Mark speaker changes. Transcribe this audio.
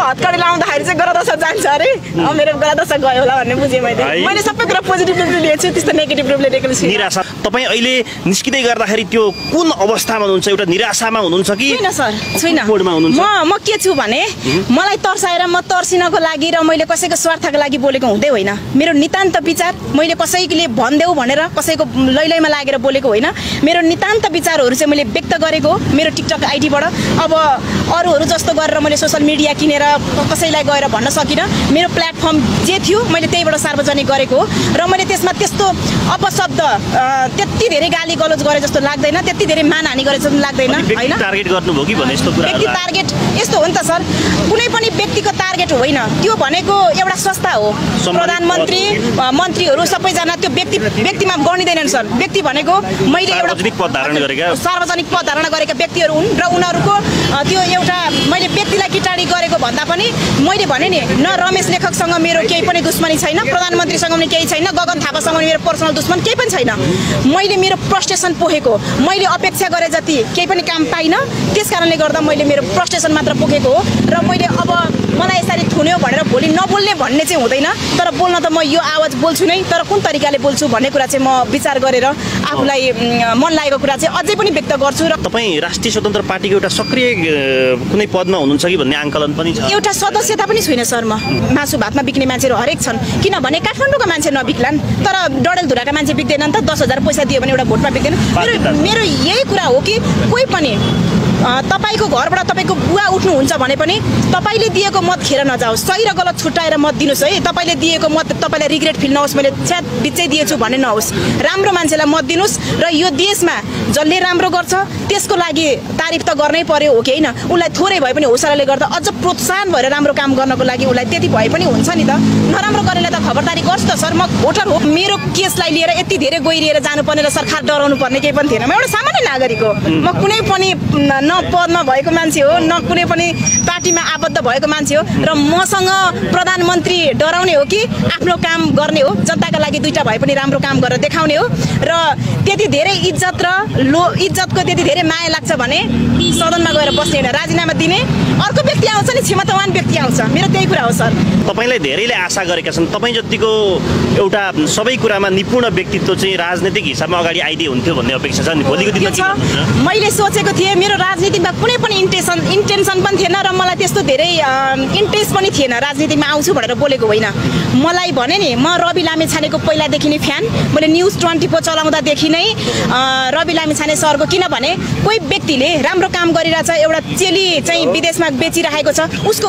Speaker 1: हतकडी लाउँदाखेरि चाहिँ गरादशा जान्छ अरे मेरो गरादशा गयो होला भन्ने बुझेँ मैले सबै कुरा पोजिटिभ रूपले लिएछु त्यस्तो नेगेटिभ रूपले लिएको छु
Speaker 2: निराशा तपाईँ अहिले निस्किँदै गर्दाखेरि त्यो कुन अवस्थामा हुनुहुन्छ एउटा निराशामा हुनुहुन्छ कि
Speaker 1: होइन सर छैन म के छु भने मलाई तर्साएर म तर्सिनको लागि र मैले कसैको स्वार्थको लागि बोलेको हुँदै होइन मेरो नितान्त विचार मैले कसैले भनिदेऊ भनेर कसैको लैलैमा लागेर बोलेको होइन मेरो नितान्त विचारहरू चाहिँ मैले व्यक्त गरेको मेरो टिकटक आइडीबाट अब अरूहरू जस्तो गरेर मैले सोसल मिडिया किनेर कसैलाई गएर भन्न सकिनँ मेरो प्लेटफर्म जे थियो मैले त्यहीबाट सार्वजनिक गरेको हो र मैले त्यसमा त्यस्तो अपशब्द त्यति धेरै गाली गलोज गरे जस्तो लाग्दैन त्यति धेरै मानहानि गरे जस्तो लाग्दैन हैन
Speaker 2: टार्गेट गर्नुभयो कि भने यस्तो कुरा
Speaker 1: व्यक्ति टार्गेट यस्तो हो नि त सर कुनै पनि व्यक्तिको टार्गेट होइन त्यो भनेको एउटा संस्था हो प्रधानमन्त्री मन्त्रीहरू सबैजना त्यो व्यक्तिमा गनिँदैनन् सर व्यक्ति भनेको मैले एउटा सार्वजनिक पद धारण गरेका व्यक्तिहरू हुन् र उनीहरूको त्यो एउटा मैले व्यक्तिलाई किटाडी गरेको भन्दा पनि मैले भने नि न रमेश लेखकसँग मेरो केही पनि दुश्मनी छैन प्रधानमन्त्रीसँग पनि केही छैन गगन थापासँग मेरो पर्सनल दुश्मन केही पनि छैन मैले मेरो फ्रस्ट्रेसन पोखेको मैले अपेक्षा गरे जति केही पनि काम पाइनँ त्यसकारणले गर्दा मैले मेरो फ्रस्ट्रेसन मात्र पोखेको हो र मैले अब मलाई यसरी थुन्यो भनेर भोलि नबोल्ने भन्ने चाहिँ हुँदैन तर बोल्न त म यो आवाज बोल्छु नै तर कुन तरिकाले बोल्छु भन्ने कुरा चाहिँ म विचार गरेर आफूलाई मन लागेको कुरा चाहिँ अझै पनि व्यक्त गर्छु र
Speaker 2: तपाईँ राष्ट्रिय स्वतन्त्र पार्टीको एउटा सक्रिय कुनै पदमा हुनुहुन्छ कि भन्ने आंकलन पनि छ
Speaker 1: एउटा सदस्यता पनि छुइनँ सर म मासु भातमा बिक्ने मान्छेहरू हरेक छन् किनभने काठमाडौँको मान्छे नबिक्लान् तर डडेलधुराका मान्छे बिक्दैनन् त 10,000 पैसा दियो भने एउटा भोटमा बिक्दैन मेरो यही कुरा हो कि कोही पनि तपाईको घरबाट तपाईको बुवा उठ्नुहुन्छ भने पनि तपाईले दिएको मत खेर नजाओस् सही र गलत छुट्याएर मत दिनुस् है तपाईले दिएको मत तपाईलाई रिग्रेट फिल नहोस् मैले छ्याट बिचै दिएछु भन्ने नहोस् राम्रो मान्छेलाई मत दिनुस् र यो देशमा जसले राम्रो गर्छ त्यसको लागि तारिफ त गर्नै पर्यो हो कि हैन उलाई थोरै भए पनि हौसलाले गर्दा अझ प्रोत्साहन भएर राम्रो काम गर्नको लागि उलाई त्यति भए पनि हुन्छ नि त नराम्रो गरेले त खबरदारी गर्छ त सर म भोटर हो मेरो केसलाई लिएर यति धेरै गइरिएर जानुपर्ने र सरकार डराउनु पर्ने केही पनि थिएन म एउटा सामान्य नागरिक हो म कुनै पनि न पदमा भएको मान्छे हो न कुनै पनि पार्टीमा आबद्ध भएको मान्छे हो र मसँग प्रधानमन्त्री डराउने हो कि आफ्नो काम गर्ने हो जनताका लागि दुईटा भए पनि राम्रो काम गरेर देखाउने हो र त्यति धेरै इज्जत र इज्जतको त्यति धेरै माया लाग्छ भने सदनमा गएर बस्ने होइन राजीनामा दिने अर्को व्यक्ति आउँछ नि क्षमतावान व्यक्ति आउँछ मेरो त्यही कुरा हो सर
Speaker 2: तपाईलाई धेरैले आशा गरेका छन् तपाई जतिको एउटा सबै कुरामा निपुण व्यक्तित्व चाहिँ राजनीतिक हिसाबमा अगाडि आइदिए हुन्थ्यो भन्ने अपेक्षा छ नि भोलिको दिनमा
Speaker 1: मैले सोचेको थिएँ मेरो राजनीतिमा कुनै पनि इन्टेन्सन पनि थिएन र मलाई त्यस्तो धेरै इन्ट्रेस्ट पनि थिएन राजनीतिमा आउँछु भनेर बोलेको होइन मलाई भने नि म रवि लामेछानेको पहिलादेखि नै फ्यान मैले न्युज 24 चलाउँदादेखि नै रवि लामेछाने सरको किनभने कोही व्यक्तिले राम्रो काम गरिरहेछ एउटा चेली चाहिँ विदेशमा बेचिरहेको छ उसको